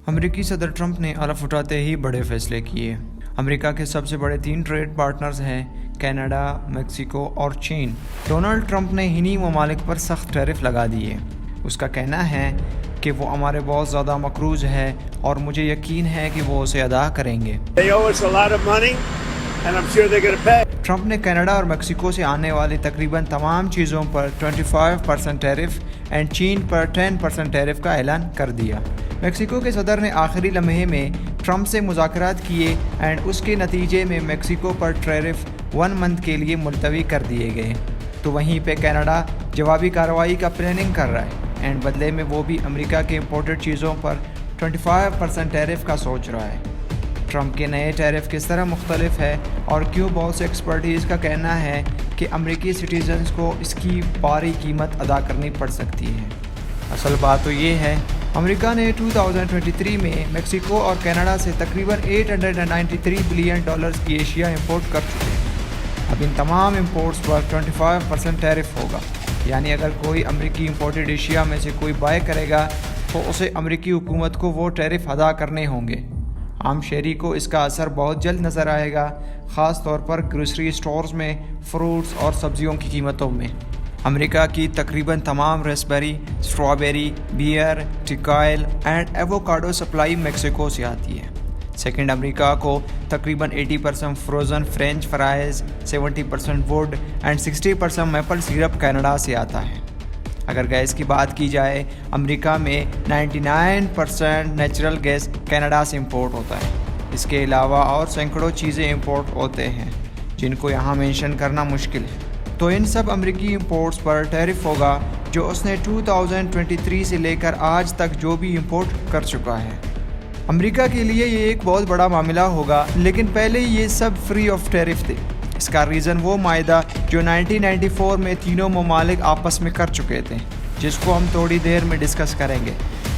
امریکی صدر ٹرمپ نے حلف اٹھاتے ہی بڑے فیصلے کیے۔ امریکہ کے سب سے بڑے 3 ٹریڈ پارٹنرز ہیں کینیڈا، میکسیکو اور چین۔ ڈونلڈ ٹرمپ نے انہی ممالک پر سخت ٹیرف لگا دیے۔ اس کا کہنا ہے کہ وہ ہمارے بہت زیادہ مقروض ہے اور مجھے یقین ہے کہ وہ اسے ادا کریں گے۔ ٹرمپ نے کینیڈا اور میکسیکو سے آنے والی تقریباً تمام چیزوں پر 25% ٹیرف اینڈ چین پر 10% ٹیرف کا اعلان کر دیا۔ میکسیکو کے صدر نے آخری لمحے میں ٹرمپ سے مذاکرات کیے اینڈ اس کے نتیجے میں میکسیکو پر ٹیرف 1 منتھ کے لیے ملتوی کر دیے گئے۔ تو وہیں پہ کینیڈا جوابی کارروائی کا پلاننگ کر رہا ہے اینڈ بدلے میں وہ بھی امریکہ کے امپورٹڈ چیزوں پر 25% ٹیرف کا سوچ رہا ہے۔ ٹرمپ کے نئے ٹیرف کس طرح مختلف ہے اور کیوں بہت سے ایکسپرٹیز کا کہنا ہے کہ امریکی سٹیزنز کو اس کی بھاری قیمت ادا کرنی پڑ سکتی ہے۔ اصل بات تو یہ ہے امریکہ نے 2023 میں میکسیکو اور کینیڈا سے تقریباً $893 بلین کی اشیاء امپورٹ کر چکے ہیں۔ اب ان تمام امپورٹس پر 25% ٹیرف ہوگا، یعنی اگر کوئی امریکی امپورٹڈ اشیاء میں سے کوئی بائے کرے گا تو اسے امریکی حکومت کو وہ ٹیرف ادا کرنے ہوں گے۔ عام شہری کو اس کا اثر بہت جلد نظر آئے گا، خاص طور پر گروسری اسٹورز میں فروٹس اور سبزیوں کی قیمتوں میں۔ امریکہ کی تقریباً تمام ریسبیری، اسٹرابیری، بیئر، ٹیکائل اینڈ ایووکاڈو سپلائی میکسیکو سے آتی ہے۔ سیکنڈ، امریکہ کو تقریباً 80% frozen french fries, 70% wood and 60% maple syrup Canada سے آتا ہے۔ اگر گیس کی بات کی جائے، امریکہ میں 99% نیچرل گیس کینیڈا سے امپورٹ ہوتا ہے۔ اس کے علاوہ اور سینکڑوں چیزیں امپورٹ ہوتے ہیں جن کو یہاں مینشن کرنا مشکل ہے۔ تو ان سب امریکی امپورٹس پر ٹیرف ہوگا جو اس نے 2023 سے لے کر آج تک جو بھی امپورٹ کر چکا ہے۔ امریکہ کے لیے یہ ایک بہت بڑا معاملہ ہوگا، لیکن پہلے یہ سب فری آف ٹیرف تھے۔ اس کا ریزن وہ معاہدہ جو 1994 میں تینوں ممالک آپس میں کر چکے تھے، جس کو ہم تھوڑی دیر میں ڈسکس کریں گے۔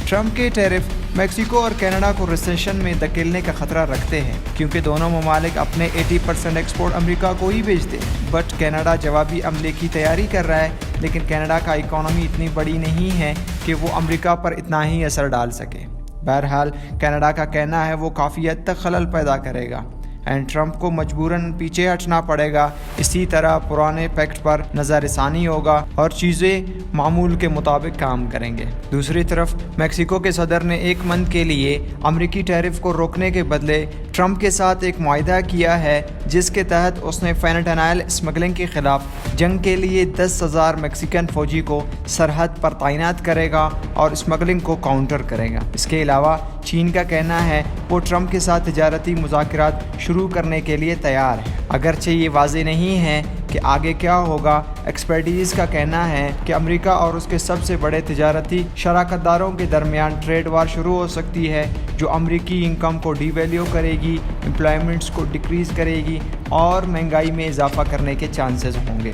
ٹرمپ کے ٹیرف میکسیکو اور کینیڈا کو ریسیشن میں دھکیلنے کا خطرہ رکھتے ہیں، کیونکہ دونوں ممالک اپنے 80% ایکسپورٹ امریکہ کو ہی بھیجتے ہیں۔ بٹ کینیڈا جوابی عملے کی تیاری کر رہا ہے، لیکن کینیڈا کا اکانومی اتنی بڑی نہیں ہے کہ وہ امریکہ پر اتنا ہی اثر ڈال سکے۔ بہرحال کینیڈا کا کہنا ہے وہ کافی حد تک خلل پیدا کرے گا اینڈ ٹرمپ کو مجبوراً پیچھے ہٹنا پڑے گا۔ اسی طرح پرانے پیکٹ پر نظر ثانی ہوگا اور چیزیں معمول کے مطابق کام کریں گے۔ دوسری طرف میکسیکو کے صدر نے 1 منتھ کے لیے امریکی ٹیرف کو روکنے کے بدلے ٹرمپ کے ساتھ ایک معاہدہ کیا ہے، جس کے تحت اس نے فینٹانائل اسمگلنگ کے خلاف جنگ کے لیے 10,000 میکسیکن فوجی کو سرحد پر تعینات کرے گا اور اسمگلنگ کو کاؤنٹر کرے گا۔ اس کے علاوہ چین کا کہنا ہے وہ ٹرمپ کے ساتھ تجارتی مذاکرات شروع کرنے کے لیے تیار ہے، اگرچہ یہ واضح نہیں ہے کہ آگے کیا ہوگا۔ ایکسپرٹیز کا کہنا ہے کہ امریکہ اور اس کے سب سے بڑے تجارتی شراکت داروں کے درمیان ٹریڈ وار شروع ہو سکتی ہے، جو امریکی انکم کو ڈی ویلیو کرے گی، امپلائمنٹس کو ڈکریز کرے گی اور مہنگائی میں اضافہ کرنے کے چانسز ہوں گے۔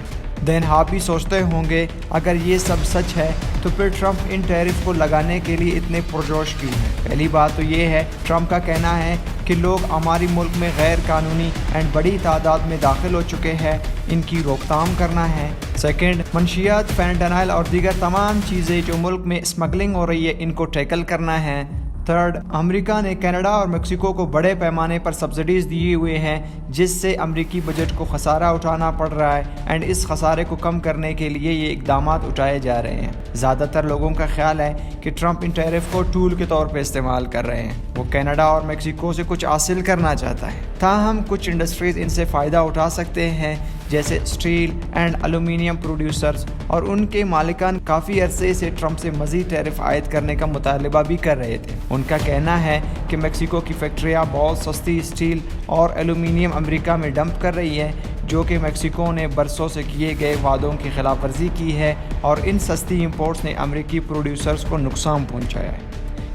دین آپ بھی سوچتے ہوں گے اگر یہ سب سچ ہے تو پھر ٹرمپ ان ٹیرف کو لگانے کے لیے اتنے پرجوش کیوں ہیں؟ پہلی بات تو یہ ہے، ٹرمپ کا کہنا ہے کہ لوگ ہماری ملک میں غیر قانونی اینڈ بڑی تعداد میں داخل ہو چکے ہیں، ان کی روک تھام کرنا ہے۔ سیکنڈ، منشیات، فینٹانائل اور دیگر تمام چیزیں جو ملک میں اسمگلنگ ہو رہی ہے، ان کو ٹیکل کرنا ہے۔ تھرڈ، امریکہ نے کینیڈا اور میکسیکو کو بڑے پیمانے پر سبسڈیز دیے ہوئے ہیں، جس سے امریکی بجٹ کو خسارہ اٹھانا پڑ رہا ہے اینڈ اس خسارے کو کم کرنے کے لیے یہ اقدامات اٹھائے جا رہے ہیں۔ زیادہ تر لوگوں کا خیال ہے کہ ٹرمپ ان ٹیرف کو ٹول کے طور پہ استعمال کر رہے ہیں۔ وہ کینیڈا اور میکسیکو سے کچھ حاصل کرنا چاہتا ہے، تاہم کچھ انڈسٹریز ان سے فائدہ اٹھا سکتے ہیں، جیسے اسٹیل اینڈ ایلومینیم پروڈیوسرز، اور ان کے مالکان کافی عرصے سے ٹرمپ سے مزید ٹیرف عائد کرنے کا مطالبہ بھی کر رہے تھے۔ ان کا کہنا ہے کہ میکسیکو کی فیکٹریاں بہت سستی اسٹیل اور ایلومینیم امریکہ میں ڈمپ کر رہی ہیں، جو کہ میکسیکو نے برسوں سے کیے گئے وعدوں کی خلاف ورزی کی ہے، اور ان سستی امپورٹس نے امریکی پروڈیوسرز کو نقصان پہنچایا ہے،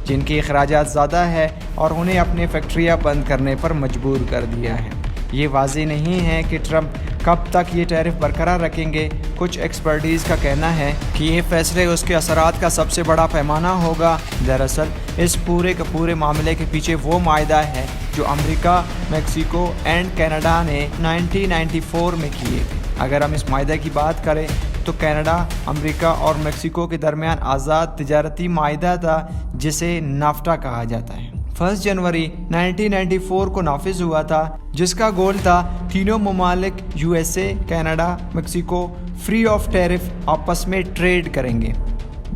جن کے اخراجات زیادہ ہے اور انہیں اپنے فیکٹریاں بند کرنے پر مجبور کر دیا ہے۔ یہ واضح نہیں ہے کہ ٹرمپ کب تک یہ ٹیرف برقرار رکھیں گے۔ کچھ ایکسپرٹیز کا کہنا ہے کہ یہ فیصلے اس کے اثرات کا سب سے بڑا پیمانہ ہوگا۔ دراصل اس پورے کے پورے معاملے کے پیچھے وہ معاہدہ ہے جو امریکہ، میکسیکو اینڈ کینیڈا نے 1994 میں کیے تھے۔ اگر ہم اس معاہدے کی بات کریں تو کینیڈا، امریکہ اور میکسیکو کے درمیان آزاد تجارتی معاہدہ تھا جسے نافٹا کہا جاتا ہے۔ 1 جنوری 1994 کو نافذ ہوا تھا، جس کا گول تھا تینوں ممالک USA، Canada, Mexico free of tariff آپس میں ٹریڈ کریں گے۔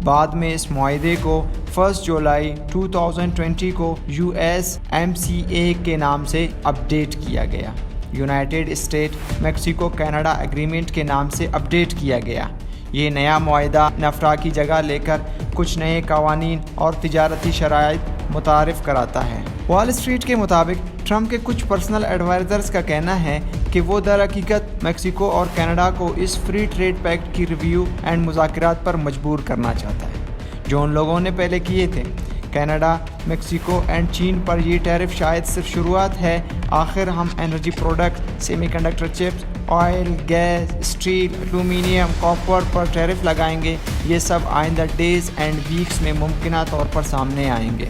بعد میں اس معاہدے کو 1 جولائی 2020 کو USMCA کے نام سے اپڈیٹ کیا گیا، United state Mexico Canada agreement کے نام سے اپڈیٹ کیا گیا۔ یہ نیا معاہدہ نافٹا کی جگہ لے کر کچھ نئے قوانین اور تجارتی شرائط متعارف کراتا ہے۔ وال اسٹریٹ کے مطابق ٹرمپ کے کچھ پرسنل ایڈوائزرز کا کہنا ہے کہ وہ در حقیقت میکسیکو اور کینیڈا کو اس فری ٹریڈ پیکٹ کی ریویو اینڈ مذاکرات پر مجبور کرنا چاہتا ہے جو ان لوگوں نے پہلے کیے تھے۔ کینیڈا، میکسیکو اینڈ چین پر یہ ٹیرف شاید صرف شروعات ہے۔ آخر ہم energy product, semi conductor chips, oil, gas, steel, aluminium, copper پر ٹیرف لگائیں گے۔ یہ سب آئندہ ڈیز اینڈ ویکس میں ممکنہ طور پر سامنے آئیں گے۔